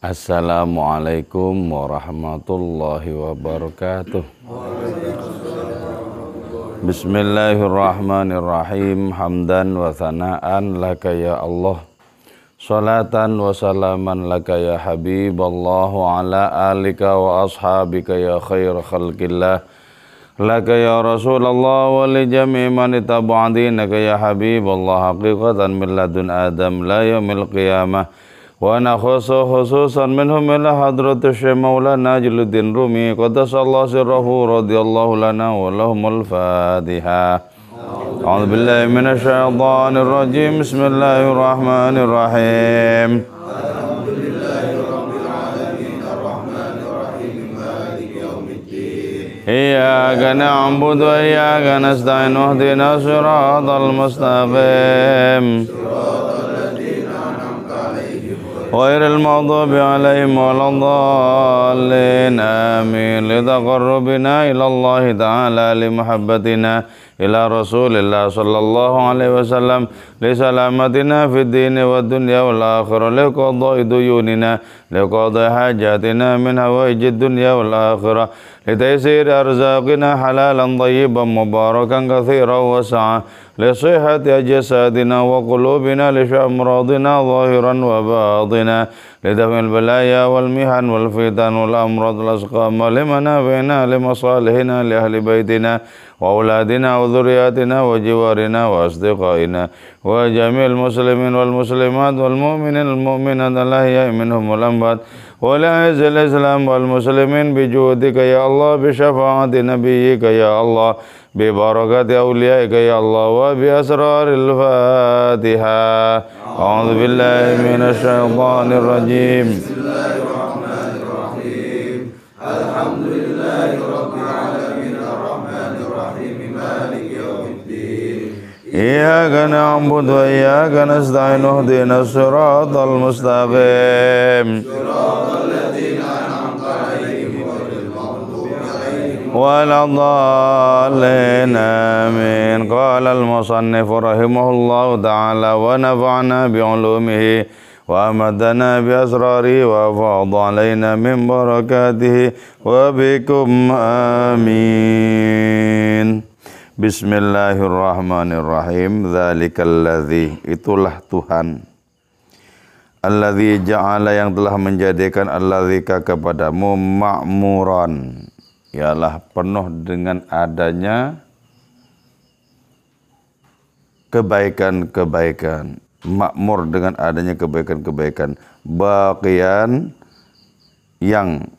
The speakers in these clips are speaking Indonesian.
Assalamualaikum warahmatullahi wabarakatuh. Bismillahirrahmanirrahim. Hamdan wa thana'an laka ya Allah. Salatan wa salaman laka ya Habiballah wa ala alika wa ashabika ya khair khalqillah. Laka ya Rasulullah wa li jami' man ittaba'a ya Habiballah haqiqatan min ladun Adam la yaumil qiyamah. Wa nakhusu khususan minhum ila hadratus Syekh Maulana Jalaluddin Rumi qaddasallahu sirrahu radhiyallahu lana wa lahumul Fatihah. A'udzu billahi minasy syaithanir rajim. Bismillahirrahmanirrahim. Alhamdulillahirabbil alamin arrahmanir rahim maliki yaumiddin. Iyyaka na'budu wa iyyaka nasta'in ihdinas siratal mustaqim. Ghairil maghdubi 'alaihim waladdallin. Amin. Litaqarrubina ila Allah ta'ala limuhabbatina ila Rasulillah sallallahu alaihi wasallam li salamatina fid dini wad dunya wal akhirah li qada'i duyunina li qada'i hajatina min hawaijid dunya wal akhirah li taysir arzaqina halalan thayyiban mubarakan katsiran wasi'a li sihhati jasadina wa qulubina li amradina zahiran wa batina li daf'il balaya wal mihan wal fitan wal amrad wal asqam li manafina li masalihina li ahli baitina wa auladina wa dhurriyyatina wa jiwarina wa asdiqaina wa jami'il muslimin wal muslimat wal mu'minin wal mu'minat al-ahya'i minhum wal amwat wa la yazal islam wal muslimin bi juhudika ya Allah bi syafaati nabiyyika ya Allah bi barakati awliyaika ya Allah wa bi asraril Fatihah. A'udzu billahi minasy syaithanir rajim. Bismillahirrahmanirrahim. Alhamdulillahirabbil alamin arrahmanir rahim maliki yaumiddin. Iyyaka na'budu wa iyyaka nasta'in ihdinas siratal mustaqim. Siratal ladzina an'amta 'alaihim ghairil maghdubi 'alaihim waladdallin. Amin. Qala al-musannif rahimahullahu ta'ala wa nafa'na bi'ulumihi wa amadana bi asrari wa fadha alaina min barakatihi wa bikum amin. Bismillahirrahmanirrahim. Dzalikal itulah Tuhan alladzi ja'ala yang telah menjadikan alladzika kepadamu ma'muran, ialah penuh dengan adanya kebaikan-kebaikan, makmur dengan adanya kebaikan-kebaikan, baqiyan yang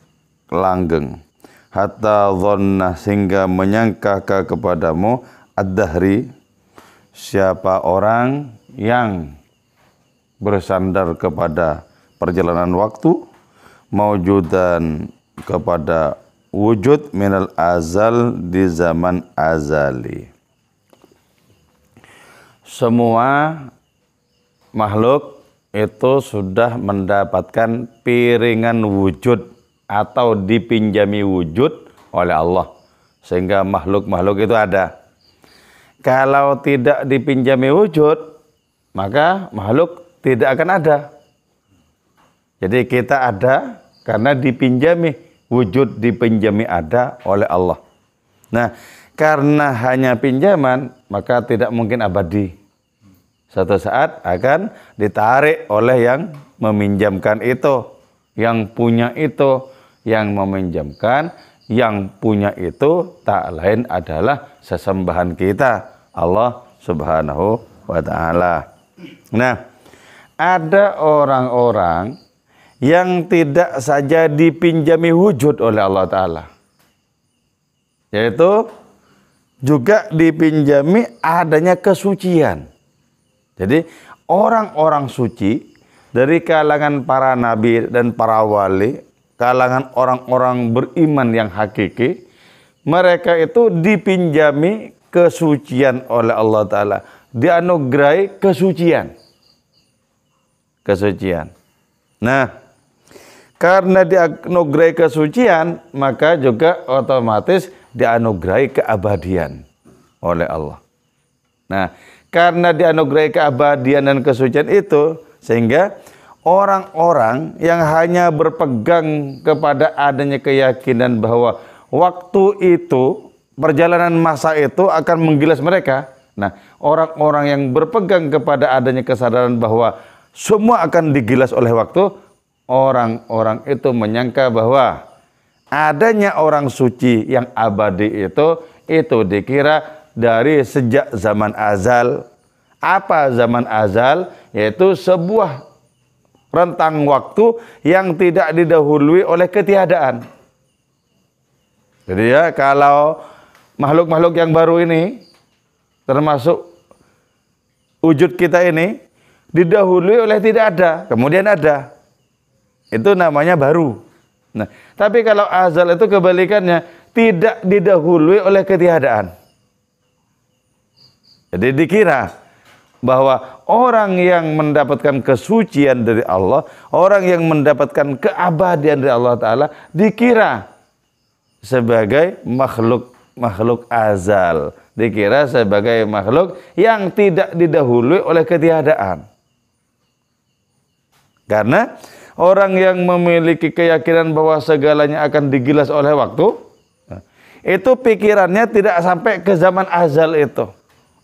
langgeng, hatta dhanna sehingga menyangka kepadamu ad-dahri siapa orang yang bersandar kepada perjalanan waktu, maujudan kepada wujud minal azal di zaman azali. Semua makhluk itu sudah mendapatkan piringan wujud atau dipinjami wujud oleh Allah, sehingga makhluk-makhluk itu ada. Kalau tidak dipinjami wujud, maka makhluk tidak akan ada. Jadi kita ada karena dipinjami wujud, dipinjami ada oleh Allah. Nah, karena hanya pinjaman, maka tidak mungkin abadi. Suatu saat akan ditarik oleh yang meminjamkan itu, yang punya itu, yang meminjamkan, yang punya itu tak lain adalah sesembahan kita, Allah Subhanahu wa ta'ala. Nah, ada orang-orang yang tidak saja dipinjami wujud oleh Allah Ta'ala, yaitu juga dipinjami adanya kesucian. Jadi orang-orang suci dari kalangan para nabi dan para wali, kalangan orang-orang beriman yang hakiki, mereka itu dipinjami kesucian oleh Allah Ta'ala, dianugerahi kesucian. Nah, karena dianugerahi kesucian, maka juga otomatis dianugerahi keabadian oleh Allah. Nah, karena dianugerahi keabadian dan kesucian itu, sehingga orang-orang yang hanya berpegang kepada adanya keyakinan bahwa waktu itu, perjalanan masa itu akan menggilas mereka. Nah, orang-orang yang berpegang kepada adanya kesadaran bahwa semua akan digilas oleh waktu, orang-orang itu menyangka bahwa adanya orang suci yang abadi itu dikira dari sejak zaman azal. Apa zaman azal? Yaitu sebuah rentang waktu yang tidak didahului oleh ketiadaan. Jadi ya, kalau makhluk-makhluk yang baru ini, termasuk wujud kita ini, didahului oleh tidak ada, kemudian ada. Itu namanya baru. Nah, tapi kalau azal itu kebalikannya, tidak didahului oleh ketiadaan. Jadi dikira bahwa orang yang mendapatkan kesucian dari Allah, orang yang mendapatkan keabadian dari Allah Ta'ala, dikira sebagai makhluk azal. Dikira sebagai makhluk yang tidak didahului oleh ketiadaan. Karena orang yang memiliki keyakinan bahwa segalanya akan digilas oleh waktu, itu pikirannya tidak sampai ke zaman azal itu.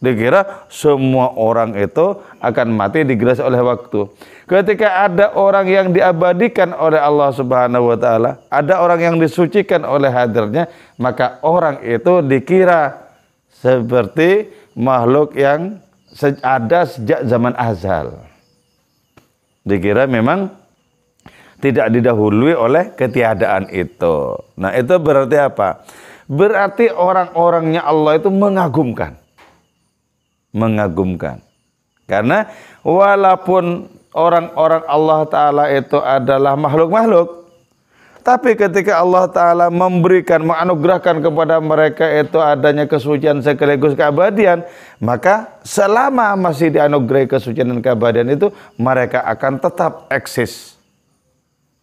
Dikira semua orang itu akan mati digilas oleh waktu. Ketika ada orang yang diabadikan oleh Allah Subhanahu wa Ta'ala, ada orang yang disucikan oleh hadirnya, maka orang itu dikira seperti makhluk yang ada sejak zaman azal. Dikira memang tidak didahului oleh ketiadaan itu. Nah, itu berarti apa? Berarti orang-orangnya Allah itu mengagumkan. Mengagumkan. Karena walaupun orang-orang Allah Ta'ala itu adalah makhluk-makhluk, tapi ketika Allah Ta'ala memberikan, menganugerahkan kepada mereka itu adanya kesucian sekaligus keabadian, maka selama masih dianugerahi kesucian dan keabadian itu, mereka akan tetap eksis.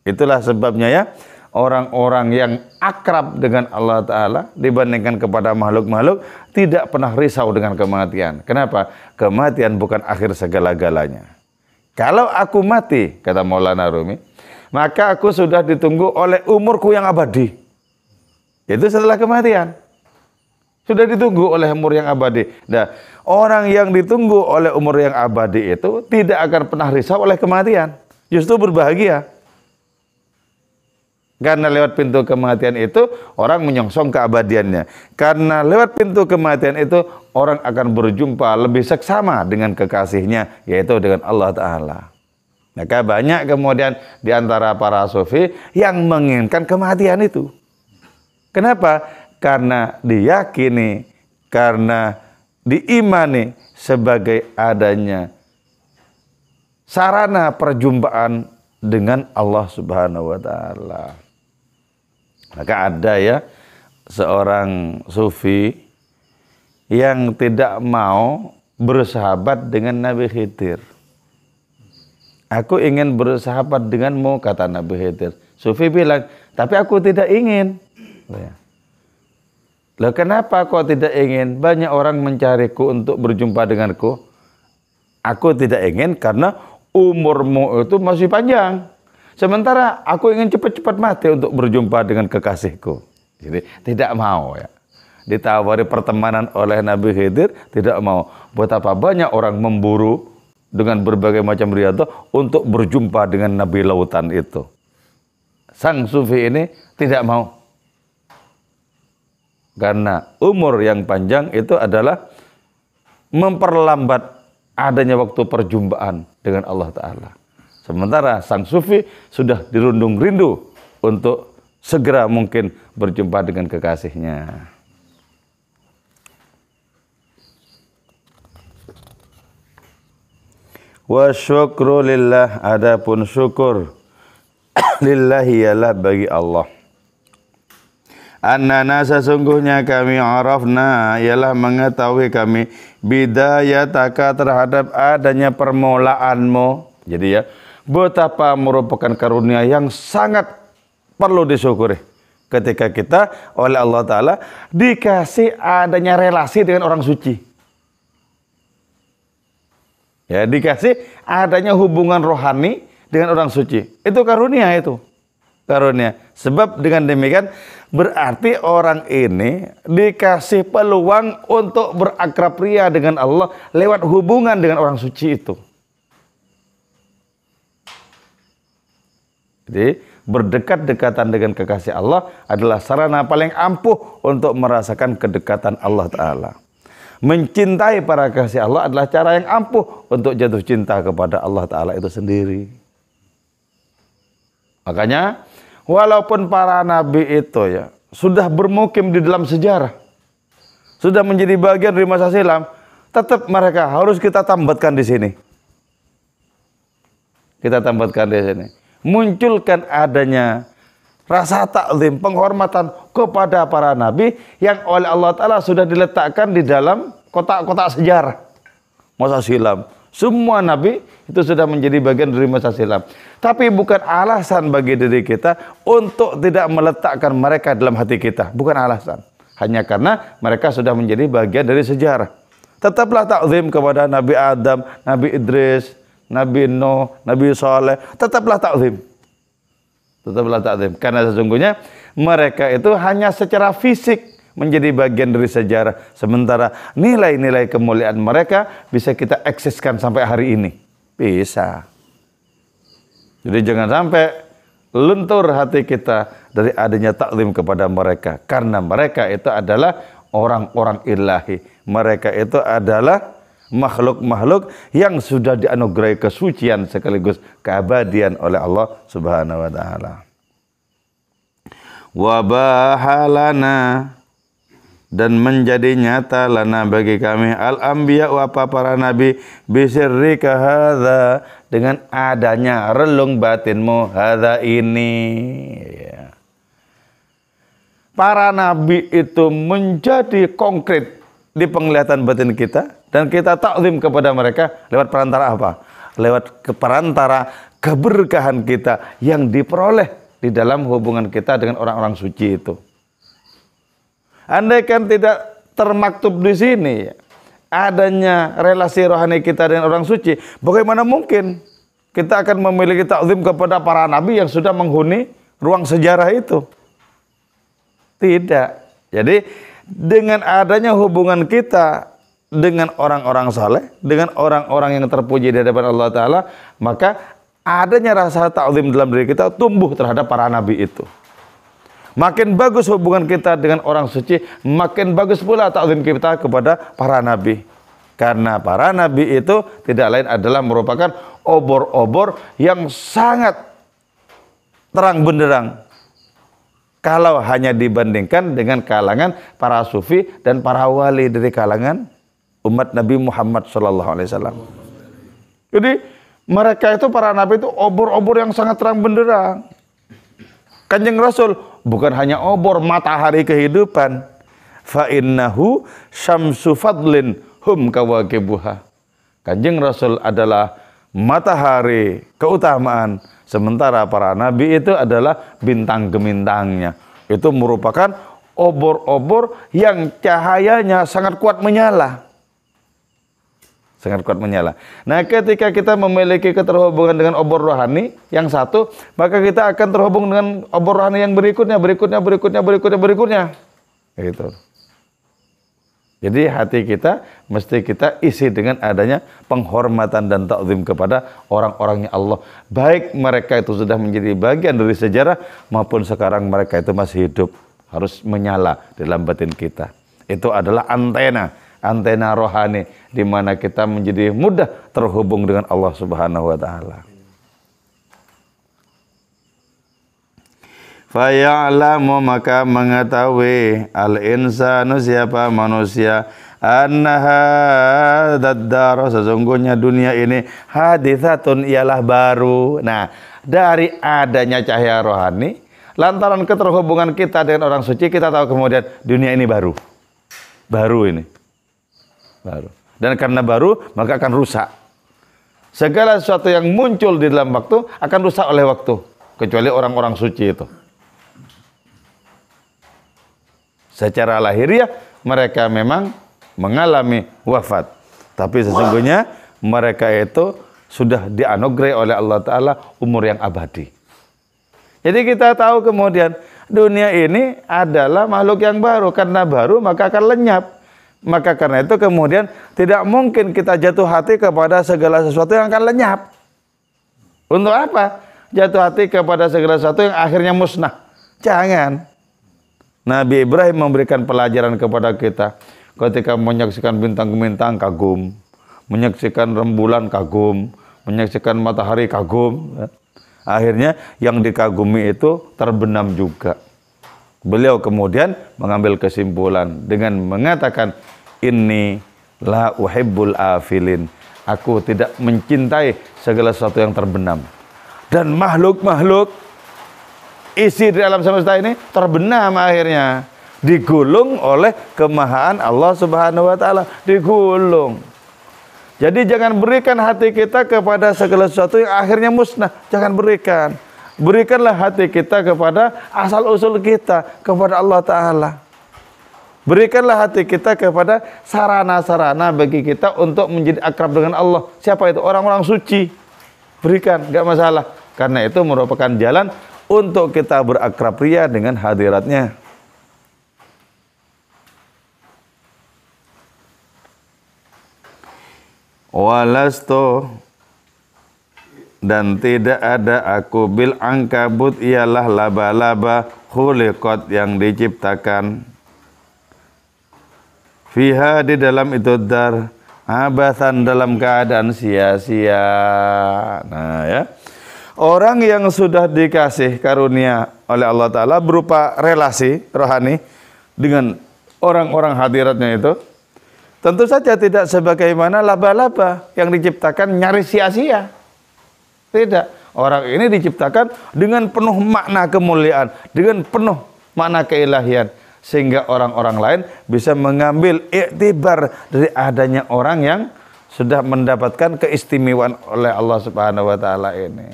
Itulah sebabnya ya, orang-orang yang akrab dengan Allah Ta'ala dibandingkan kepada makhluk-makhluk tidak pernah risau dengan kematian. Kenapa? Kematian bukan akhir segala-galanya. Kalau aku mati, kata Maulana Rumi, maka aku sudah ditunggu oleh umurku yang abadi. Itu setelah kematian. Sudah ditunggu oleh umur yang abadi. Nah, orang yang ditunggu oleh umur yang abadi itu tidak akan pernah risau oleh kematian. Justru berbahagia. Karena lewat pintu kematian itu orang menyongsong keabadiannya. Karena lewat pintu kematian itu orang akan berjumpa lebih seksama dengan kekasihnya, yaitu dengan Allah Ta'ala. Maka banyak kemudian di antara para sufi yang menginginkan kematian itu. Kenapa? Karena diyakini, karena diimani sebagai adanya sarana perjumpaan dengan Allah Subhanahu wa Ta'ala. Maka ada ya seorang sufi yang tidak mau bersahabat dengan Nabi Khidir. Aku ingin bersahabat denganmu, kata Nabi Khidir. Sufi bilang, tapi aku tidak ingin. Loh, kenapa kok tidak ingin? Banyak orang mencariku untuk berjumpa denganku. Aku tidak ingin karena umurmu itu masih panjang. Sementara aku ingin cepat-cepat mati untuk berjumpa dengan kekasihku. Jadi tidak mau ya. Ditawari pertemanan oleh Nabi Khidir, tidak mau. Betapa banyak orang memburu dengan berbagai macam riadah untuk berjumpa dengan Nabi lautan itu. Sang sufi ini tidak mau. Karena umur yang panjang itu adalah memperlambat adanya waktu perjumpaan dengan Allah Ta'ala. Sementara sang sufi sudah dirundung rindu untuk segera mungkin berjumpa dengan kekasihnya. Wa syukru lillah, adapun syukur lillahi ialah bagi Allah. Annana sesungguhnya kami arafna ialah mengetahui kami bidayataka terhadap adanya permulaanmu. Jadi ya, betapa merupakan karunia yang sangat perlu disyukuri ketika kita oleh Allah Ta'ala dikasih adanya relasi dengan orang suci. Ya, dikasih adanya hubungan rohani dengan orang suci. Itu karunia itu. Karunia. Sebab dengan demikian berarti orang ini dikasih peluang untuk berakrab ria dengan Allah lewat hubungan dengan orang suci itu. Jadi berdekat-dekatan dengan kekasih Allah adalah sarana paling ampuh untuk merasakan kedekatan Allah Ta'ala. Mencintai para kekasih Allah adalah cara yang ampuh untuk jatuh cinta kepada Allah Ta'ala itu sendiri. Makanya walaupun para nabi itu ya sudah bermukim di dalam sejarah, sudah menjadi bagian dari masa silam, tetap mereka harus kita tambatkan di sini. Kita tambatkan di sini. Munculkan adanya rasa takzim, penghormatan kepada para nabi yang oleh Allah Ta'ala sudah diletakkan di dalam kotak-kotak sejarah masa silam. Semua nabi itu sudah menjadi bagian dari masa silam. Tapi bukan alasan bagi diri kita untuk tidak meletakkan mereka dalam hati kita. Bukan alasan. Hanya karena mereka sudah menjadi bagian dari sejarah. Tetaplah takzim kepada Nabi Adam, Nabi Idris, Nabi Nuh, Nabi Saleh, tetaplah takzim. Tetaplah takzim. Karena sesungguhnya mereka itu hanya secara fisik menjadi bagian dari sejarah. Sementara nilai-nilai kemuliaan mereka bisa kita eksiskan sampai hari ini. Bisa. Jadi jangan sampai luntur hati kita dari adanya takzim kepada mereka. Karena mereka itu adalah orang-orang ilahi. Mereka itu adalah makhluk-makhluk yang sudah dianugerahi kesucian sekaligus keabadian oleh Allah Subhanahu wa taala. Wa bahalana, dan menjadi nyata lana bagi kami al-anbiya wa para nabi bisirrika hadza, dengan adanya relung batinmu hadza ini ya. Para nabi itu menjadi konkret di penglihatan batin kita dan kita takzim kepada mereka lewat perantara apa? Lewat perantara keberkahan kita yang diperoleh di dalam hubungan kita dengan orang-orang suci itu. Andai kan tidak termaktub di sini adanya relasi rohani kita dengan orang suci, bagaimana mungkin kita akan memiliki takzim kepada para nabi yang sudah menghuni ruang sejarah itu? Tidak. Jadi dengan adanya hubungan kita dengan orang-orang saleh, dengan orang-orang yang terpuji di hadapan Allah Ta'ala, maka adanya rasa takzim dalam diri kita tumbuh terhadap para nabi itu. Makin bagus hubungan kita dengan orang suci, makin bagus pula takzim kita kepada para nabi. Karena para nabi itu tidak lain adalah merupakan obor-obor yang sangat terang benderang kalau hanya dibandingkan dengan kalangan para sufi dan para wali dari kalangan umat Nabi Muhammad SAW. Jadi mereka itu, para nabi itu obor-obor yang sangat terang benderang. Kanjeng Rasul bukan hanya obor matahari kehidupan, fa innahu syamsu fadlin hum kawakibuha. Kanjeng Rasul adalah matahari keutamaan, sementara para nabi itu adalah bintang gemintangnya. Itu merupakan obor-obor yang cahayanya sangat kuat menyala. Sangat kuat menyala. Nah, ketika kita memiliki keterhubungan dengan obor rohani yang satu, maka kita akan terhubung dengan obor rohani yang berikutnya. Gitu. Jadi hati kita mesti kita isi dengan adanya penghormatan dan takzim kepada orang-orangnya Allah. Baik mereka itu sudah menjadi bagian dari sejarah maupun sekarang mereka itu masih hidup. Harus menyala dalam batin kita. Itu adalah antena rohani di mana kita menjadi mudah terhubung dengan Allah Subhanahu wa taala. Fa ya'lamu, maka mengetahui al-insanu, siapa manusia, annaha daddar, sesungguhnya dunia ini haditsatun, ialah baru. Nah, dari adanya cahaya rohani, lantaran keterhubungan kita dengan orang suci, kita tahu kemudian dunia ini baru. Baru ini. Baru. Dan karena baru, maka akan rusak. Segala sesuatu yang muncul di dalam waktu akan rusak oleh waktu, kecuali orang-orang suci itu. Secara lahiriah mereka memang mengalami wafat, tapi sesungguhnya mereka itu sudah dianugerahi oleh Allah Ta'ala umur yang abadi. Jadi kita tahu kemudian dunia ini adalah makhluk yang baru. Karena baru maka akan lenyap. Maka karena itu kemudian tidak mungkin kita jatuh hati kepada segala sesuatu yang akan lenyap. Untuk apa? Jatuh hati kepada segala sesuatu yang akhirnya musnah. Jangan. Nabi Ibrahim memberikan pelajaran kepada kita. Ketika menyaksikan bintang-bintang kagum. Menyaksikan rembulan kagum. Menyaksikan matahari kagum. Akhirnya yang dikagumi itu terbenam juga. Beliau kemudian mengambil kesimpulan dengan mengatakan, inni la uhibbul afilin. Aku tidak mencintai segala sesuatu yang terbenam. Dan makhluk-makhluk isi di alam semesta ini terbenam akhirnya. Digulung oleh kemahaan Allah Subhanahu wa Ta'ala. Digulung. Jadi jangan berikan hati kita kepada segala sesuatu yang akhirnya musnah. Jangan berikan. Berikanlah hati kita kepada asal-usul kita, kepada Allah Ta'ala. Berikanlah hati kita kepada sarana-sarana bagi kita untuk menjadi akrab dengan Allah. Siapa itu? Orang-orang suci. Berikan, gak masalah. Karena itu merupakan jalan untuk kita berakrab ria dengan hadiratnya. Walasto, dan tidak ada aku bil angkabut, ialah laba-laba khuliqat yang diciptakan fiha di dalam itu dar abathan dalam keadaan sia-sia. Nah ya, orang yang sudah dikasih karunia oleh Allah Ta'ala berupa relasi rohani dengan orang-orang hadiratnya itu, tentu saja tidak sebagaimana laba-laba yang diciptakan nyaris sia-sia. Tidak. Orang ini diciptakan dengan penuh makna kemuliaan, dengan penuh makna keilahian, sehingga orang-orang lain bisa mengambil iktibar dari adanya orang yang sudah mendapatkan keistimewaan oleh Allah Subhanahu wa Ta'ala ini.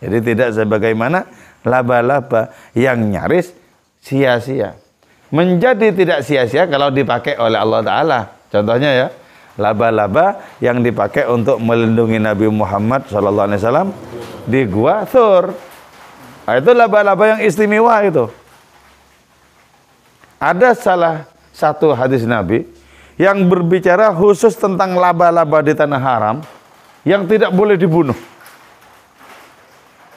Jadi tidak sebagaimana laba-laba yang nyaris sia-sia. Menjadi tidak sia-sia kalau dipakai oleh Allah Ta'ala. Contohnya ya, laba-laba yang dipakai untuk melindungi Nabi Muhammad SAW di Gua Thur. Nah, itu laba-laba yang istimewa itu. Ada salah satu hadis Nabi yang berbicara khusus tentang laba-laba di tanah haram yang tidak boleh dibunuh.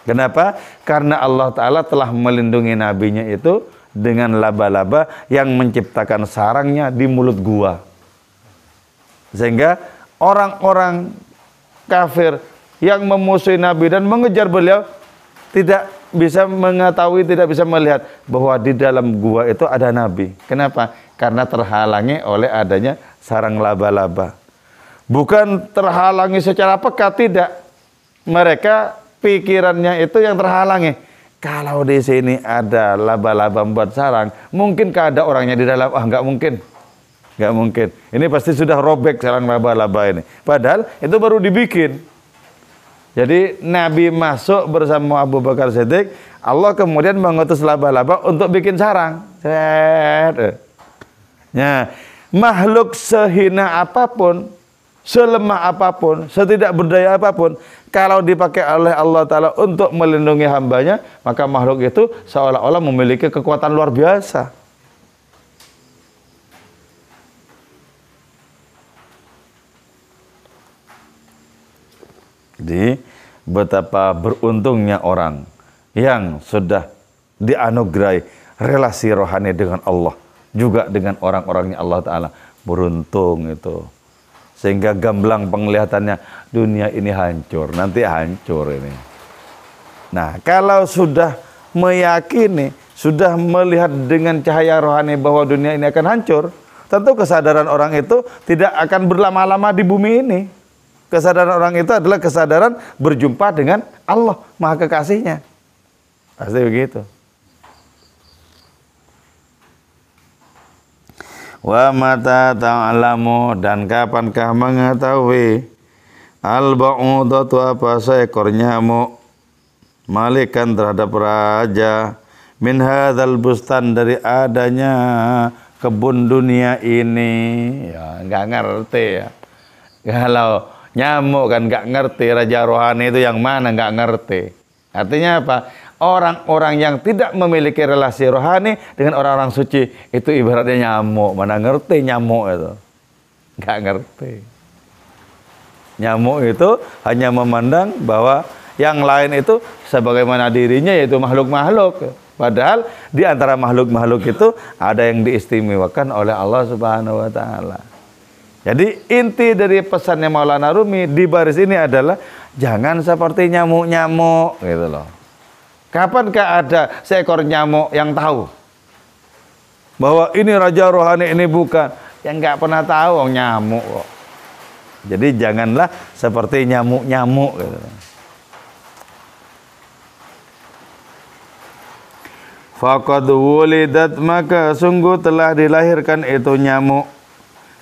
Kenapa? Karena Allah Ta'ala telah melindungi nabinya itu dengan laba-laba yang menciptakan sarangnya di mulut gua. Sehingga orang-orang kafir yang memusuhi Nabi dan mengejar beliau tidak bisa mengetahui, tidak bisa melihat bahwa di dalam gua itu ada Nabi. Kenapa? Karena terhalangi oleh adanya sarang laba-laba. Bukan terhalangi secara peka, tidak. Mereka pikirannya itu yang terhalangi. Kalau di sini ada laba-laba membuat sarang, mungkinkah ada orangnya di dalam? Ah, nggak mungkin. Nggak mungkin. Ini pasti sudah robek sarang laba-laba ini. Padahal itu baru dibikin. Jadi Nabi masuk bersama Abu Bakar Siddiq. Allah kemudian mengutus laba-laba untuk bikin sarang. Nah, makhluk sehina apapun, selemah apapun, setidak berdaya apapun, kalau dipakai oleh Allah Ta'ala untuk melindungi hambanya, maka makhluk itu seolah-olah memiliki kekuatan luar biasa. Jadi betapa beruntungnya orang yang sudah dianugerahi relasi rohani dengan Allah, juga dengan orang-orangnya Allah Ta'ala. Beruntung itu. Sehingga gamblang penglihatannya, dunia ini hancur, nanti hancur ini. Nah, kalau sudah meyakini, sudah melihat dengan cahaya rohani bahwa dunia ini akan hancur, tentu kesadaran orang itu tidak akan berlama-lama di bumi ini. Kesadaran orang itu adalah kesadaran berjumpa dengan Allah Maha Kekasihnya. Pasti begitu. Wa mata ta'lamu, dan kapankah mengetahui al-ba'udatu apa seekor nyamuk malikan terhadap raja min hadzal bustan, dari adanya kebun dunia ini. Ya, nggak ngerti ya. Kalau Nyamuk kan nggak ngerti, raja rohani itu yang mana nggak ngerti. Artinya apa? Orang-orang yang tidak memiliki relasi rohani dengan orang-orang suci itu ibaratnya nyamuk. Mana ngerti nyamuk itu? Nggak ngerti. Nyamuk itu hanya memandang bahwa yang lain itu sebagaimana dirinya, yaitu makhluk-makhluk. Padahal di antara makhluk-makhluk itu ada yang diistimewakan oleh Allah Subhanahu wa taala. Jadi inti dari pesannya Maulana Rumi di baris ini adalah jangan seperti nyamuk-nyamuk gitu loh. Kapankah ada seekor nyamuk yang tahu bahwa ini raja rohani, ini bukan? Yang nggak pernah tahu nyamuk kok. Jadi janganlah seperti nyamuk-nyamuk gitu. Faqad wulidat, maka sungguh telah dilahirkan itu nyamuk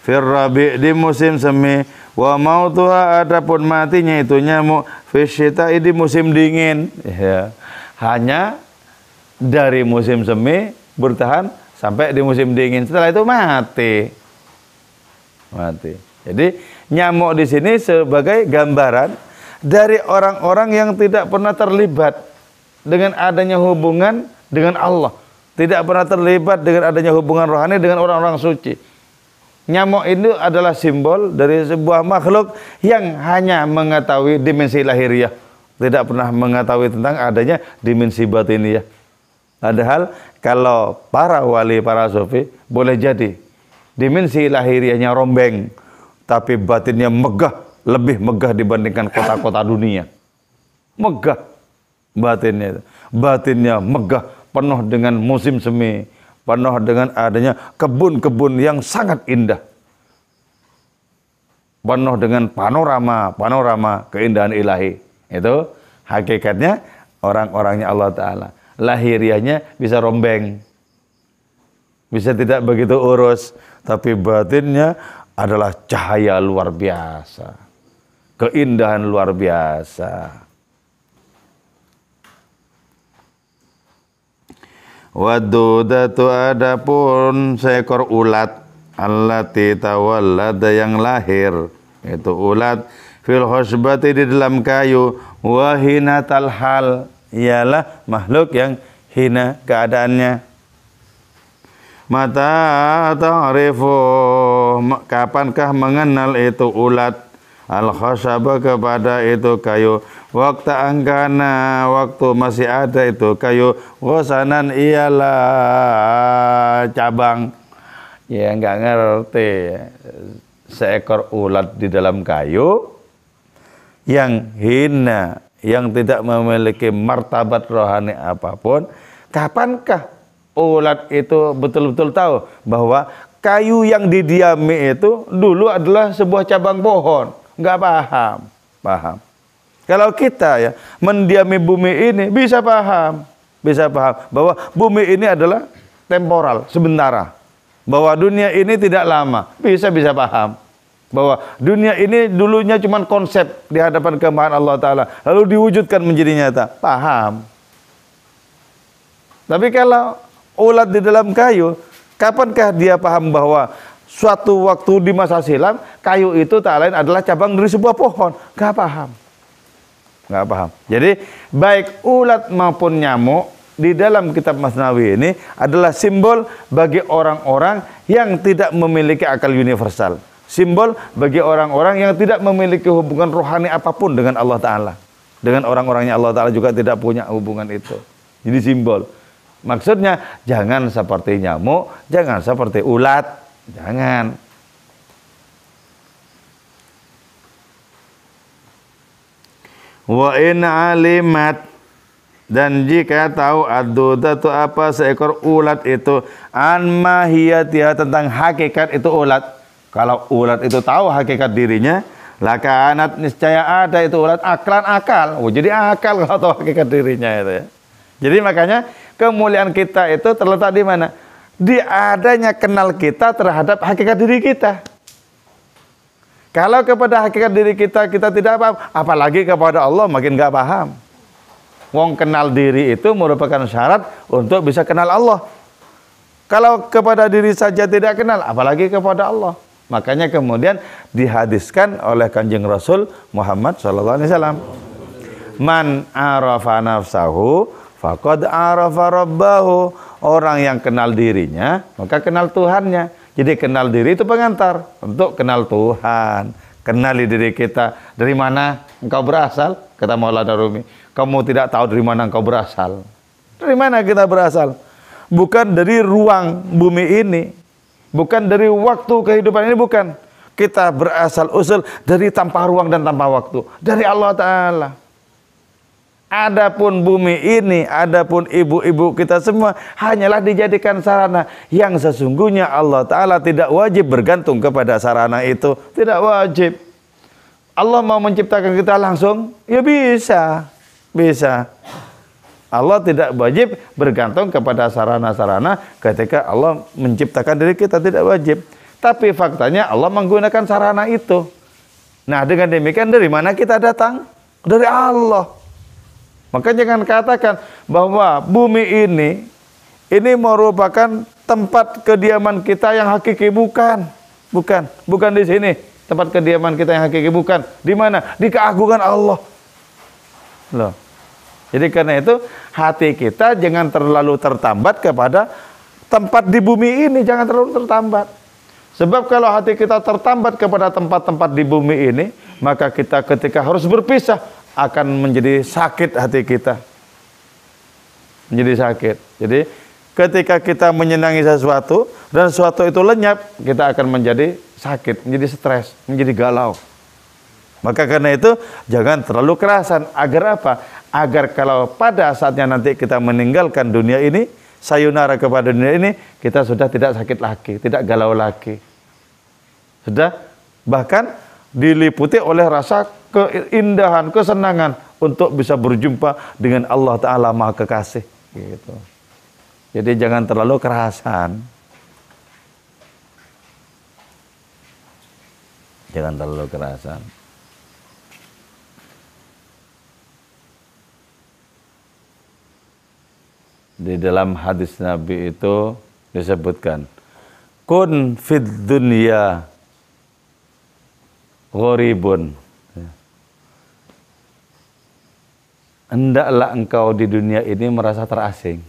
fir rabi' di musim semi, wa mautuha adapun matinya itu nyamuk fisyita'i di musim dingin. Ya. Hanya dari musim semi bertahan sampai di musim dingin, setelah itu mati. Mati. Jadi nyamuk di sini sebagai gambaran dari orang-orang yang tidak pernah terlibat dengan adanya hubungan dengan Allah, tidak pernah terlibat dengan adanya hubungan rohani dengan orang-orang suci. Nyamuk itu adalah simbol dari sebuah makhluk yang hanya mengetahui dimensi lahiriah, tidak pernah mengetahui tentang adanya dimensi batiniah. Padahal kalau para wali, para sufi, boleh jadi dimensi lahiriahnya rombeng, tapi batinnya megah, lebih megah dibandingkan kota-kota dunia. Megah batinnya, batinnya megah, penuh dengan musim semi, penuh dengan adanya kebun-kebun yang sangat indah, penuh dengan panorama keindahan ilahi. Itu hakikatnya orang-orangnya Allah Ta'ala. Lahiriahnya bisa rombeng, bisa tidak begitu urus, tapi batinnya adalah cahaya luar biasa, keindahan luar biasa. Wadudatu, adapun seekor ulat, allati tawallada yang lahir, itu ulat fil khusbati di dalam kayu, wahinatal hal, ialah makhluk yang hina keadaannya. Mata ta'rifu, kapankah mengenal itu ulat al khasaba kepada itu kayu, waktu angkana, waktu masih ada itu kayu, wasanan ialah cabang. Ya nggak ngerti, seekor ulat di dalam kayu yang hina, yang tidak memiliki martabat rohani apapun. Kapankah ulat itu betul-betul tahu bahwa kayu yang didiami itu dulu adalah sebuah cabang pohon? Nggak paham. Paham. Kalau kita ya mendiami bumi ini bisa paham bahwa bumi ini adalah temporal, sementara. Bahwa dunia ini tidak lama, bisa paham. Bahwa dunia ini dulunya cuma konsep di hadapan kemahan Allah Ta'ala, lalu diwujudkan menjadi nyata, paham. Tapi kalau ulat di dalam kayu, kapankah dia paham bahwa suatu waktu di masa silam kayu itu tak lain adalah cabang dari sebuah pohon? Gak paham. Gak paham. Jadi baik ulat maupun nyamuk di dalam kitab Masnawi ini adalah simbol bagi orang-orang yang tidak memiliki akal universal. Simbol bagi orang-orang yang tidak memiliki hubungan rohani apapun dengan Allah Ta'ala. Dengan orang-orangnya Allah Ta'ala juga tidak punya hubungan itu. Jadi simbol. Maksudnya jangan seperti nyamuk, jangan seperti ulat. Jangan. Wa in alimat, dan jika tahu ad-dudatu apa seekor ulat itu, an mahiyatiha tentang hakikat itu ulat. Kalau ulat itu tahu hakikat dirinya, lakanat niscaya ada itu ulat aklan akal. Oh, jadi akal kalau tahu hakikat dirinya itu ya. Jadi makanya kemuliaan kita itu terletak di mana? Di adanya kenal kita terhadap hakikat diri kita. Kalau kepada hakikat diri kita tidak paham, apalagi kepada Allah makin gak paham. Wong kenal diri itu merupakan syarat untuk bisa kenal Allah. Kalau kepada diri saja tidak kenal, apalagi kepada Allah. Makanya kemudian dihadiskan oleh Kanjeng Rasul Muhammad SAW. Man arafa nafsahu faqad arafa rabbahu. Orang yang kenal dirinya, maka kenal Tuhannya. Jadi kenal diri itu pengantar untuk kenal Tuhan. Kenali diri kita. Dari mana engkau berasal? Kata Maulana Rumi. Kamu tidak tahu dari mana engkau berasal. Dari mana kita berasal? Bukan dari ruang bumi ini. Bukan dari waktu kehidupan ini, bukan. Kita berasal usul dari tanpa ruang dan tanpa waktu. Dari Allah Ta'ala. Adapun bumi ini, adapun ibu-ibu kita semua hanyalah dijadikan sarana yang sesungguhnya Allah Ta'ala tidak wajib bergantung kepada sarana itu. Tidak wajib. Allah mau menciptakan kita langsung? Ya bisa. Bisa. Allah tidak wajib bergantung kepada sarana-sarana ketika Allah menciptakan diri kita. Tidak wajib. Tapi faktanya Allah menggunakan sarana itu. Nah, dengan demikian dari mana kita datang? Dari Allah. Maka jangan katakan bahwa bumi ini merupakan tempat kediaman kita yang hakiki. Bukan. Bukan di sini tempat kediaman kita yang hakiki, bukan. Di mana? Di keagungan Allah. Loh. Jadi karena itu hati kita jangan terlalu tertambat kepada tempat di bumi ini, jangan terlalu tertambat. Sebab kalau hati kita tertambat kepada tempat-tempat di bumi ini, maka kita ketika harus berpisah akan menjadi sakit hati kita. Menjadi sakit. Jadi ketika kita menyenangi sesuatu dan sesuatu itu lenyap, kita akan menjadi sakit, menjadi stres, menjadi galau. Maka karena itu jangan terlalu kerasan. Agar apa? Agar kalau pada saatnya nanti kita meninggalkan dunia ini, sayonara kepada dunia ini, kita sudah tidak sakit lagi, tidak galau lagi. Sudah bahkan diliputi oleh rasa keindahan, kesenangan untuk bisa berjumpa dengan Allah Ta'ala Maha Kekasih. Gitu. Jadi jangan terlalu kerasan. Jangan terlalu kerasan. Di dalam hadis Nabi itu disebutkan, kun fid dunya gharibun. Hendaklah engkau di dunia ini merasa terasing.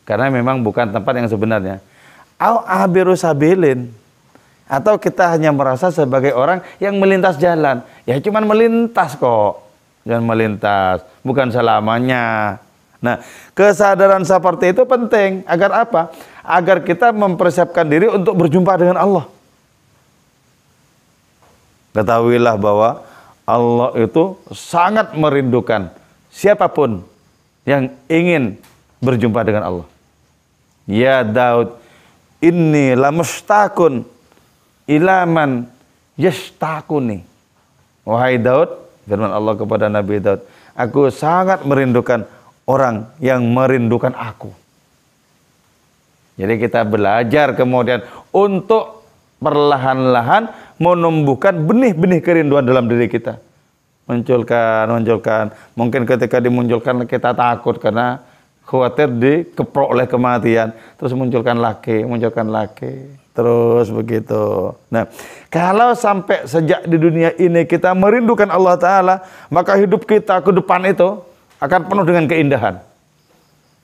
Karena memang bukan tempat yang sebenarnya. Au abiru sabilin. Atau kita hanya merasa sebagai orang yang melintas jalan. Ya cuman melintas kok. Jangan melintas. Bukan selamanya. Nah, kesadaran seperti itu penting. Agar apa? Agar kita mempersiapkan diri untuk berjumpa dengan Allah. Ketahuilah bahwa Allah itu sangat merindukan siapapun yang ingin berjumpa dengan Allah. Ya Daud, inni lamustakun ilaman yastakuni. Wahai Daud, firman Allah kepada Nabi Daud, aku sangat merindukan orang yang merindukan aku. Jadi kita belajar kemudian untuk perlahan-lahan menumbuhkan benih-benih kerinduan dalam diri kita. Munculkan. Mungkin ketika dimunculkan kita takut karena khawatir dikeprok oleh kematian. Terus munculkan lagi. Terus begitu. Nah, kalau sampai sejak di dunia ini kita merindukan Allah Ta'ala, maka hidup kita ke depan itu akan penuh dengan keindahan.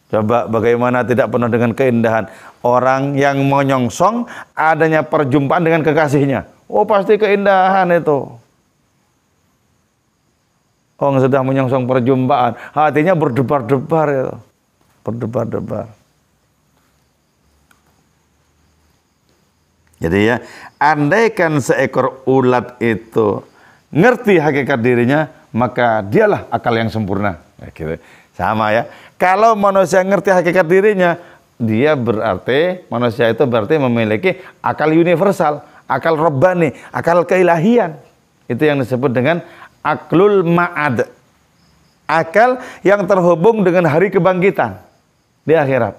Coba bagaimana tidak penuh dengan keindahan orang yang menyongsong adanya perjumpaan dengan kekasihnya. Oh pasti keindahan itu. Orang sudah menyongsong perjumpaan, hatinya berdebar-debar itu. Berdebar-debar. Jadi ya, andaikan seekor ulat itu ngerti hakikat dirinya, maka dialah akal yang sempurna. Ya, gitu. Sama ya. Kalau manusia ngerti hakikat dirinya, dia berarti, manusia itu berarti memiliki akal universal, akal rabbani, akal keilahian. Itu yang disebut dengan aklul ma'ad. Akal yang terhubung dengan hari kebangkitan di akhirat.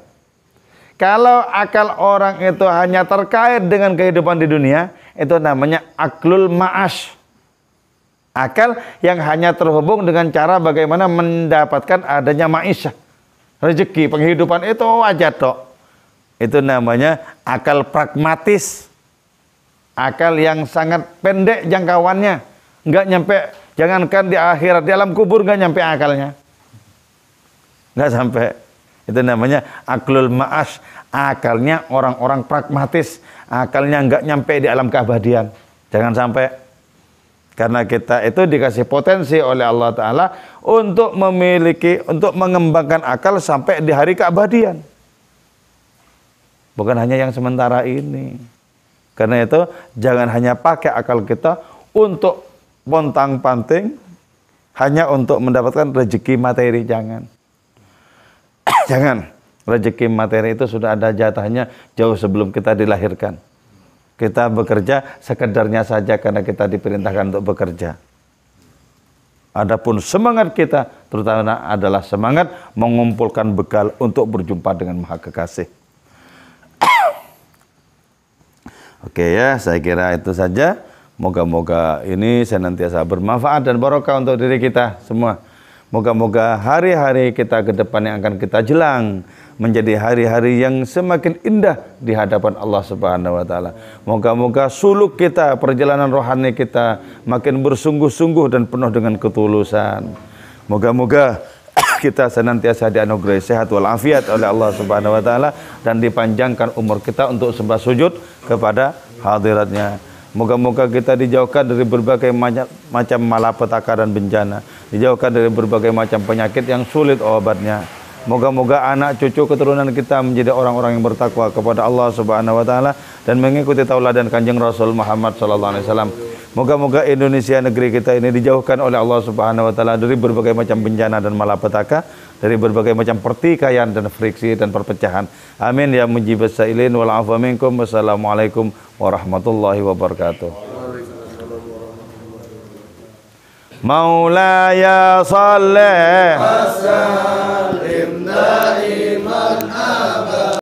Kalau akal orang itu hanya terkait dengan kehidupan di dunia, itu namanya aklul ma'ash. Akal yang hanya terhubung dengan cara bagaimana mendapatkan adanya ma'isyah. Rezeki, penghidupan itu aja tok. Itu namanya akal pragmatis. Akal yang sangat pendek jangkauannya, nggak nyampe. Jangankan di akhirat, di alam kubur nggak nyampe akalnya, nggak sampai. Itu namanya aklul ma'ash, akalnya orang-orang pragmatis, akalnya nggak nyampe di alam keabadian. Jangan sampai, karena kita itu dikasih potensi oleh Allah Ta'ala untuk memiliki, untuk mengembangkan akal sampai di hari keabadian. Bukan hanya yang sementara ini. Karena itu jangan hanya pakai akal kita untuk pontang-panting, hanya untuk mendapatkan rezeki materi, jangan. Jangan. Rezeki materi itu sudah ada jatahnya jauh sebelum kita dilahirkan. Kita bekerja sekedarnya saja karena kita diperintahkan untuk bekerja. Adapun semangat kita terutama adalah semangat mengumpulkan bekal untuk berjumpa dengan Maha Kekasih. Oke ya, saya kira itu saja. Moga-moga ini senantiasa bermanfaat dan barokah untuk diri kita semua. Moga-moga hari-hari kita ke depan yang akan kita jelang menjadi hari-hari yang semakin indah di hadapan Allah Subhanahu wa taala. Moga-moga suluk kita, perjalanan rohani kita makin bersungguh-sungguh dan penuh dengan ketulusan. Moga-moga kita senantiasa dianugerahi sehat walafiat oleh Allah Subhanahu wa taala dan dipanjangkan umur kita untuk sembah sujud kepada hadiratnya. Moga-moga kita dijauhkan dari berbagai macam malapetaka dan bencana, dijauhkan dari berbagai macam penyakit yang sulit obatnya. Moga-moga anak cucu keturunan kita menjadi orang-orang yang bertakwa kepada Allah Subhanahu wa taala dan mengikuti tauladan Kanjeng Rasul Muhammad sallallahu alaihi wasallam. Moga-moga Indonesia negeri kita ini dijauhkan oleh Allah Subhanahu wa taala dari berbagai macam bencana dan malapetaka, dari berbagai macam pertikaian dan friksi dan perpecahan. Amin ya mujibas sailin wal afwa minkum. Wassalamualaikum warahmatullahi wabarakatuh. Maulaya salli